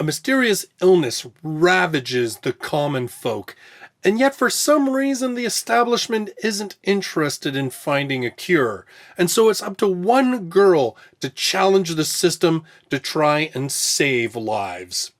A mysterious illness ravages the common folk, and yet for some reason the establishment isn't interested in finding a cure. And so it's up to one girl to challenge the system to try and save lives.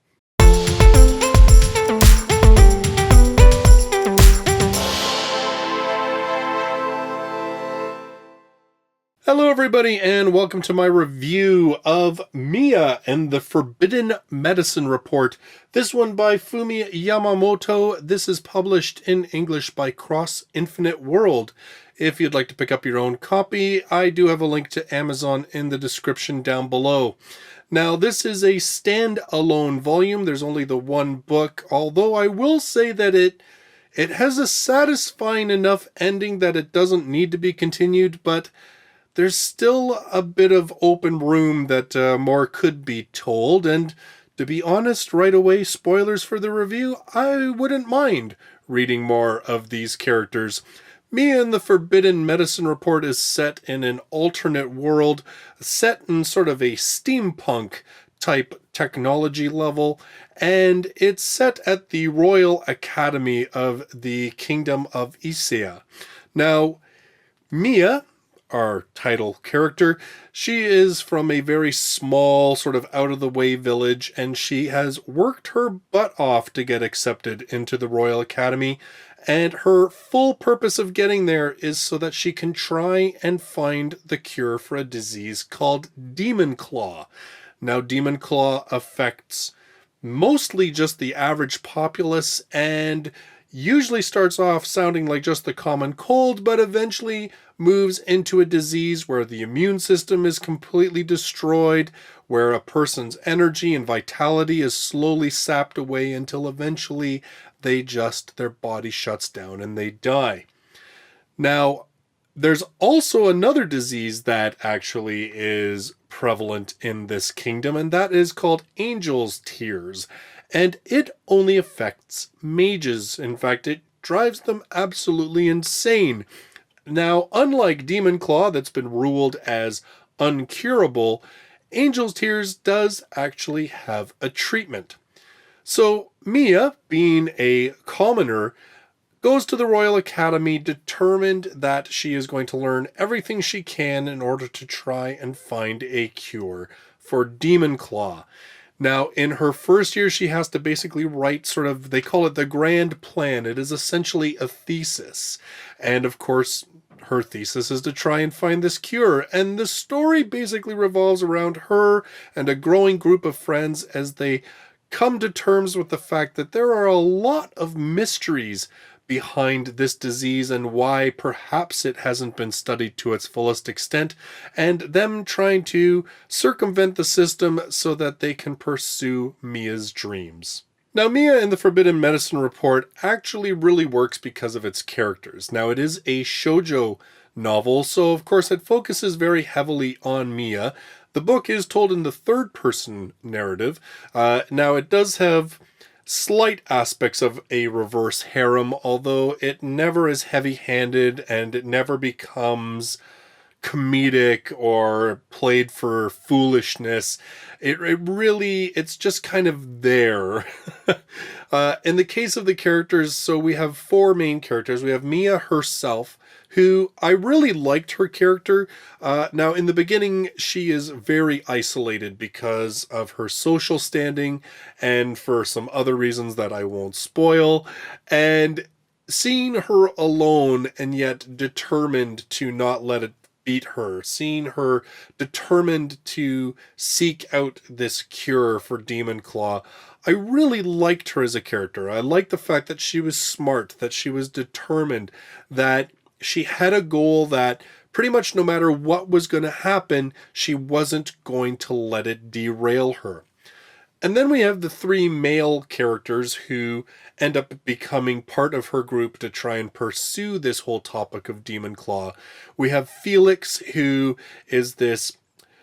Hello everybody and welcome to my review of Mia and the Forbidden Medicine Report. This one by Fumi Yamamoto. This is published in English by Cross Infinite World. If you'd like to pick up your own copy, I do have a link to Amazon in the description down below. Now this is a stand-alone volume. There's only the one book, although I will say that it has a satisfying enough ending that it doesn't need to be continued, but there's still a bit of open room that more could be told, and to be honest, right away, spoilers for the review, I wouldn't mind reading more of these characters. Mia and the Forbidden Medicine Report is set in an alternate world, set in sort of a steampunk type technology level, and it's set at the Royal Academy of the Kingdom of Isia. Now, Mia, our title character, she is from a very small, sort of out-of-the-way village, and she has worked her butt off to get accepted into the Royal Academy, and her full purpose of getting there is so that she can try and find the cure for a disease called Demon Claw. Now, Demon Claw affects mostly just the average populace, and usually starts off sounding like just the common cold, but eventually moves into a disease where the immune system is completely destroyed, where a person's energy and vitality is slowly sapped away until eventually their body shuts down and they die. Now, there's also another disease that actually is prevalent in this kingdom, and that is called Angel's Tears. And it only affects mages. In fact, it drives them absolutely insane. Now, unlike Demon Claw that's been ruled as uncurable, Angel's Tears does actually have a treatment. So Mia, being a commoner, goes to the Royal Academy determined that she is going to learn everything she can in order to try and find a cure for Demon Claw. Now, in her first year, she has to basically write sort of, they call it the grand plan. It is essentially a thesis. And of course, her thesis is to try and find this cure. And the story basically revolves around her and a growing group of friends as they come to terms with the fact that there are a lot of mysteries behind this disease and why perhaps it hasn't been studied to its fullest extent, and them trying to circumvent the system so that they can pursue Mia's dreams. Now, Mia in the Forbidden Medicine Report actually really works because of its characters. Now, it is a shoujo novel, so of course it focuses very heavily on Mia. The book is told in the third-person narrative. Now, it does have slight aspects of a reverse harem, although it never is heavy-handed and it never becomes comedic or played for foolishness. It's just kind of there. In the case of the characters, so we have four main characters. We have Mia herself, who I really liked her character. Now, in the beginning, she is very isolated because of her social standing and for some other reasons that I won't spoil. And seeing her alone and yet determined to not let it beat her, seeing her determined to seek out this cure for Demon Claw, I really liked her as a character. I liked the fact that she was smart, that she was determined, that she had a goal that pretty much no matter what was going to happen, she wasn't going to let it derail her. And then we have the three male characters who end up becoming part of her group to try and pursue this whole topic of Demon Claw. We have Felix, who is this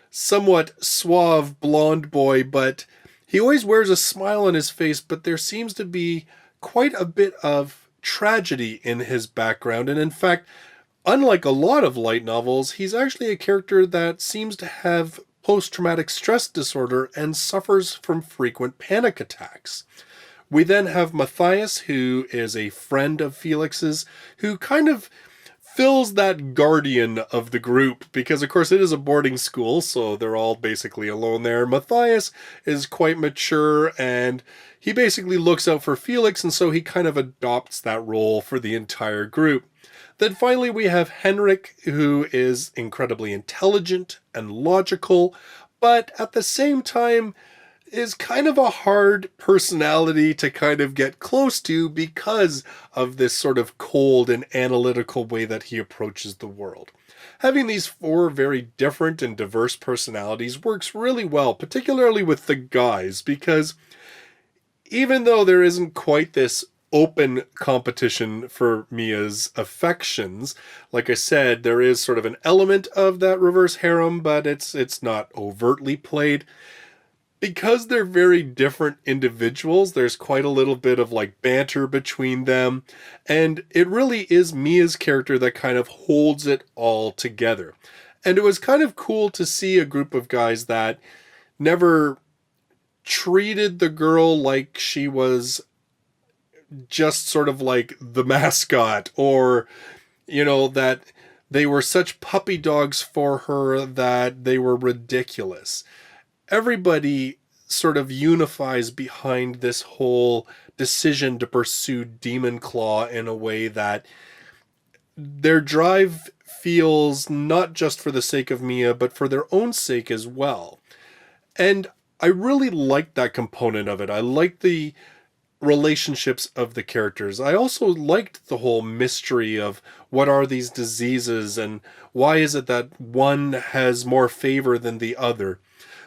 somewhat suave blonde boy, but he always wears a smile on his face, but there seems to be quite a bit of tragedy in his background. And in fact, unlike a lot of light novels, he's actually a character that seems to have post-traumatic stress disorder and suffers from frequent panic attacks. We then have Matthias, who is a friend of Felix's, who kind of fills that guardian of the group, because of course it is a boarding school, so they're all basically alone there. Matthias is quite mature, and he basically looks out for Felix, and so he kind of adopts that role for the entire group. Then finally we have Henrik, who is incredibly intelligent and logical, but at the same time is kind of a hard personality to kind of get close to because of this sort of cold and analytical way that he approaches the world. Having these four very different and diverse personalities works really well, particularly with the guys, because even though there isn't quite this open competition for Mia's affections, like I said, there is sort of an element of that reverse harem, but it's not overtly played. Because they're very different individuals, there's quite a little bit of like banter between them, and it really is Mia's character that kind of holds it all together. And it was kind of cool to see a group of guys that never treated the girl like she was just sort of like the mascot, or, you know, that they were such puppy dogs for her that they were ridiculous. Everybody sort of unifies behind this whole decision to pursue Demon Claw in a way that their drive feels not just for the sake of Mia, but for their own sake as well. And I really liked that component of it. I liked the relationships of the characters. I also liked the whole mystery of what are these diseases and why is it that one has more favor than the other.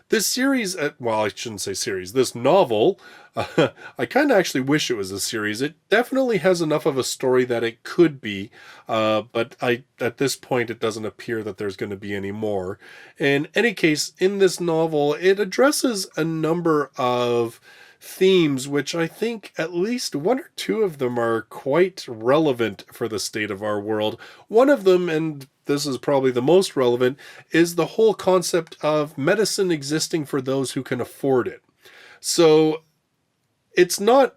This series, well, I shouldn't say series, this novel, I kind of actually wish it was a series. It definitely has enough of a story that it could be, but at this point it doesn't appear that there's going to be any more. In any case, in this novel, it addresses a number of themes, which I think at least one or two of them are quite relevant for the state of our world. One of them, and this is probably the most relevant, is the whole concept of medicine existing for those who can afford it. So it's not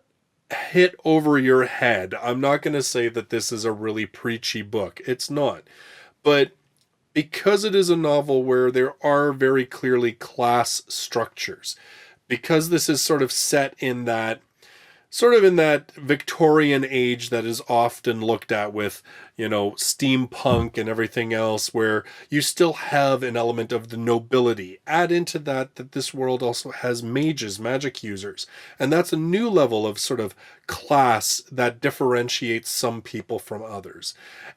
hit over your head. I'm not going to say that this is a really preachy book. It's not. But because it is a novel where there are very clearly class structures, because this is sort of set in that Victorian age that is often looked at with, you know, steampunk and everything else, where you still have an element of the nobility. Add into that this world also has mages, magic users, and that's a new level of sort of class that differentiates some people from others.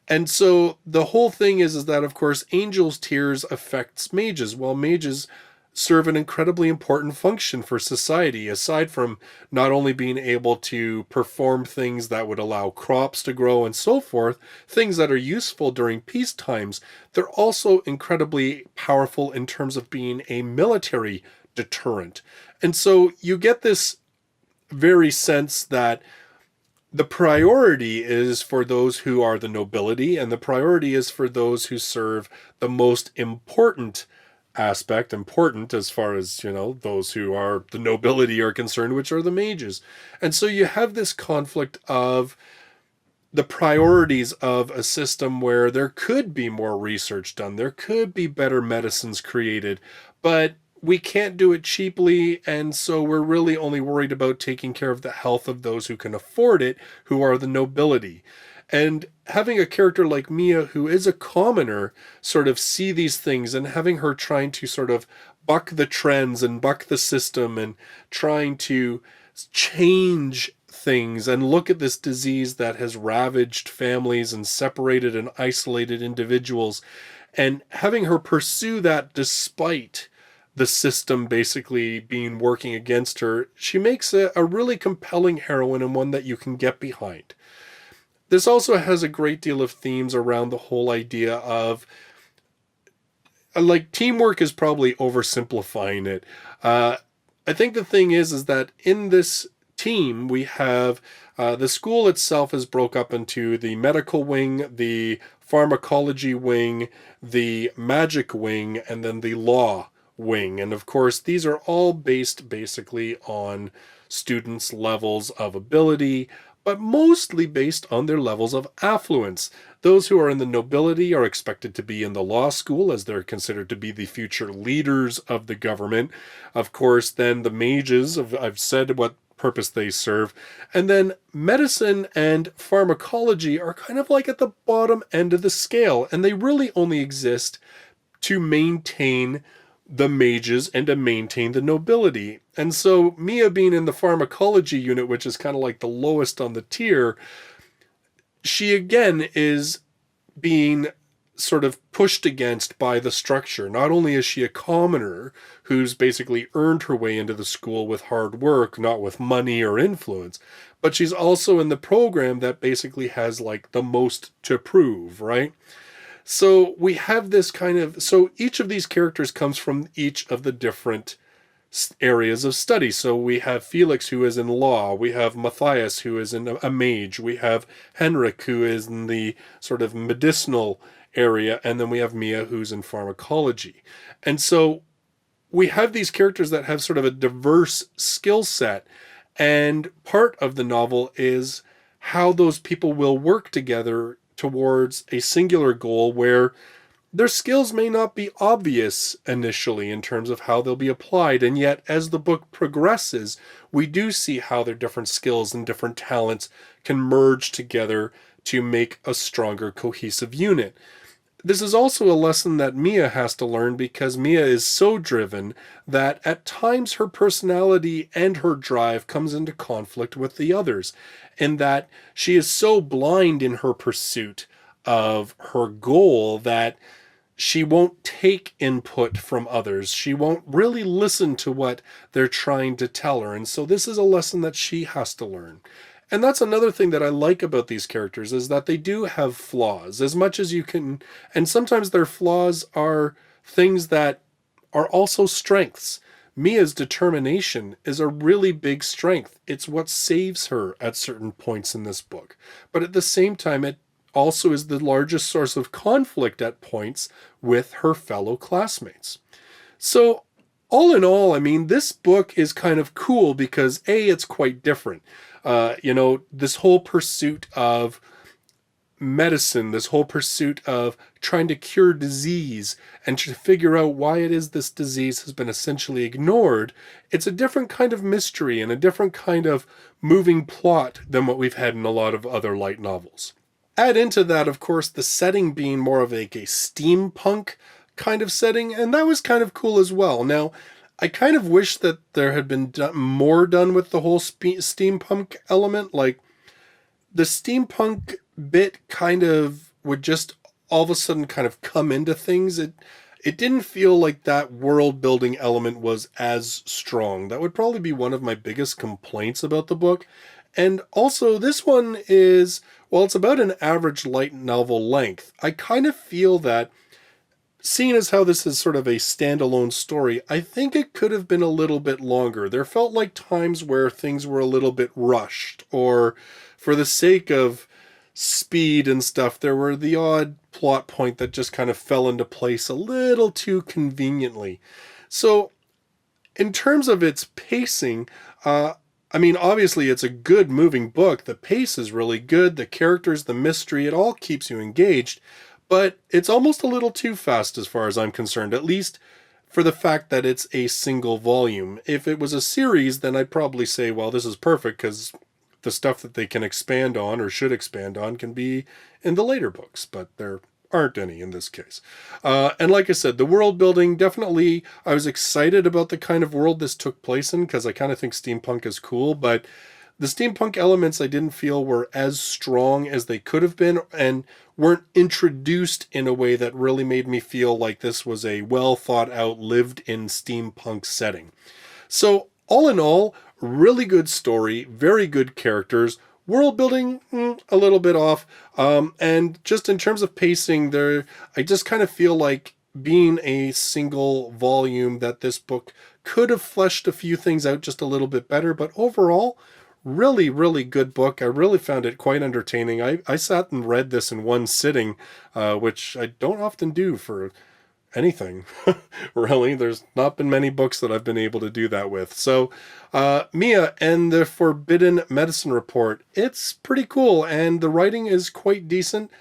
And so the whole thing is that, of course, Angel's Tears affects mages, while mages serve an incredibly important function for society, aside from not only being able to perform things that would allow crops to grow and so forth, things that are useful during peace times. They're also incredibly powerful in terms of being a military deterrent. And so you get this very sense that the priority is for those who are the nobility, and the priority is for those who serve the most important aspect, important as far as, you know, those who are the nobility are concerned, which are the mages. And so you have this conflict of the priorities of a system where there could be more research done, there could be better medicines created, but we can't do it cheaply, and so we're really only worried about taking care of the health of those who can afford it, who are the nobility. And having a character like Mia, who is a commoner, sort of see these things, and having her trying to sort of buck the trends and buck the system and trying to change things and look at this disease that has ravaged families and separated and isolated individuals, and having her pursue that despite the system basically being working against her, she makes a really compelling heroine, and one that you can get behind. This also has a great deal of themes around the whole idea of, like, teamwork is probably oversimplifying it. I think the thing is that in this team, we have the school itself is broke up into the medical wing, the pharmacology wing, the magic wing, and then the law wing. And of course, these are all based basically on students' levels of ability, but mostly based on their levels of affluence. Those who are in the nobility are expected to be in the law school, as they're considered to be the future leaders of the government. Of course, then the mages, I've said what purpose they serve. And then medicine and pharmacology are kind of like at the bottom end of the scale, and they really only exist to maintain the mages and to maintain the nobility. And so Mia being in the pharmacology unit, which is kind of like the lowest on the tier, she again is being sort of pushed against by the structure. Not only is she a commoner who's basically earned her way into the school with hard work, not with money or influence, but she's also in the program that basically has like the most to prove, right? So we have this kind of, so each of these characters comes from each of the different areas of study. So we have Felix, who is in law. We have Matthias, who is in a mage. We have Henrik, who is in the sort of medicinal area. And then we have Mia, who's in pharmacology. And so we have these characters that have sort of a diverse skill set. And part of the novel is how those people will work together towards a singular goal where their skills may not be obvious initially in terms of how they'll be applied, and yet as the book progresses, we do see how their different skills and different talents can merge together to make a stronger, cohesive unit. This is also a lesson that Mia has to learn, because Mia is so driven that at times her personality and her drive comes into conflict with the others, and that she is so blind in her pursuit of her goal that she won't take input from others. She won't really listen to what they're trying to tell her. And so this is a lesson that she has to learn. And that's another thing that I like about these characters, is that they do have flaws as much as you can. And sometimes their flaws are things that are also strengths. Mia's determination is a really big strength. It's what saves her at certain points in this book. But at the same time, it also is the largest source of conflict at points with her fellow classmates. So all in all, I mean, this book is kind of cool because it's quite different. This whole pursuit of medicine, this whole pursuit of trying to cure disease and to figure out why it is this disease has been essentially ignored, it's a different kind of mystery and a different kind of moving plot than what we've had in a lot of other light novels. Add into that, of course, the setting being more of like a steampunk kind of setting, and that was kind of cool as well. Now, I kind of wish that there had been more done with the whole steampunk element. Like, the steampunk bit kind of would just all of a sudden kind of come into things. It didn't feel like that world building element was as strong. That would probably be one of my biggest complaints about the book. And also, this one is, well, it's about an average light novel length. I kind of feel that, seeing as how this is sort of a standalone story, I think it could have been a little bit longer. There felt like times where things were a little bit rushed, or for the sake of speed and stuff, there were the odd plot point that just kind of fell into place a little too conveniently. So, in terms of its pacing, obviously it's a good moving book. The pace is really good. The characters, the mystery, it all keeps you engaged. But it's almost a little too fast as far as I'm concerned, at least for the fact that it's a single volume. If it was a series, then I'd probably say, well, this is perfect, because the stuff that they can expand on or should expand on can be in the later books, but there aren't any in this case. And like I said, the world building, definitely, I was excited about the kind of world this took place in, because I kind of think steampunk is cool, but the steampunk elements I didn't feel were as strong as they could have been, and weren't introduced in a way that really made me feel like this was a well thought out, lived in steampunk setting. So all in all, really good story, very good characters. World building, a little bit off. And just in terms of pacing, I just kind of feel like, being a single volume, that this book could have fleshed a few things out just a little bit better. But overall, really, really good book. I really found it quite entertaining. I sat and read this in one sitting, which I don't often do for anything. Really, there's not been many books that I've been able to do that with. So Mia and the Forbidden Medicine Report, it's pretty cool, and the writing is quite decent.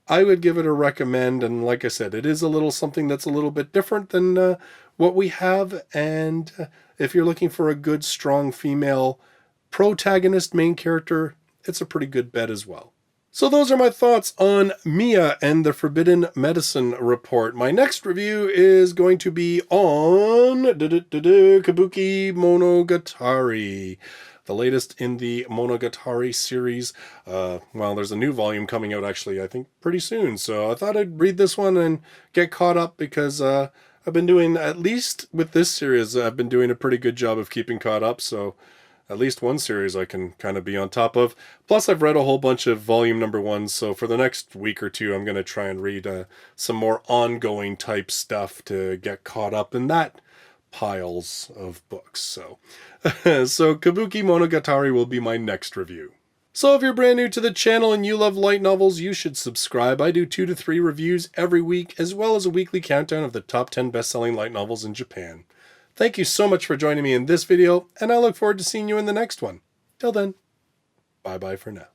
I would give it a recommend, and like I said, it is a little something that's a little bit different than what we have, and if you're looking for a good, strong female protagonist main character, it's a pretty good bet as well. So those are my thoughts on Mia and the Forbidden Medicine Report. My next review is going to be on Kabuki Monogatari, the latest in the Monogatari series. Well, there's a new volume coming out actually, I think pretty soon. So I thought I'd read this one and get caught up because I've been doing, at least with this series, I've been doing a pretty good job of keeping caught up. So at least one series I can kind of be on top of. Plus, I've read a whole bunch of volume number ones, so for the next week or two, I'm going to try and read some more ongoing type stuff to get caught up in that piles of books. So, so Kabuki Monogatari will be my next review. So if you're brand new to the channel and you love light novels, you should subscribe. I do 2 to 3 reviews every week, as well as a weekly countdown of the top 10 best-selling light novels in Japan. Thank you so much for joining me in this video, and I look forward to seeing you in the next one. Till then, bye-bye for now.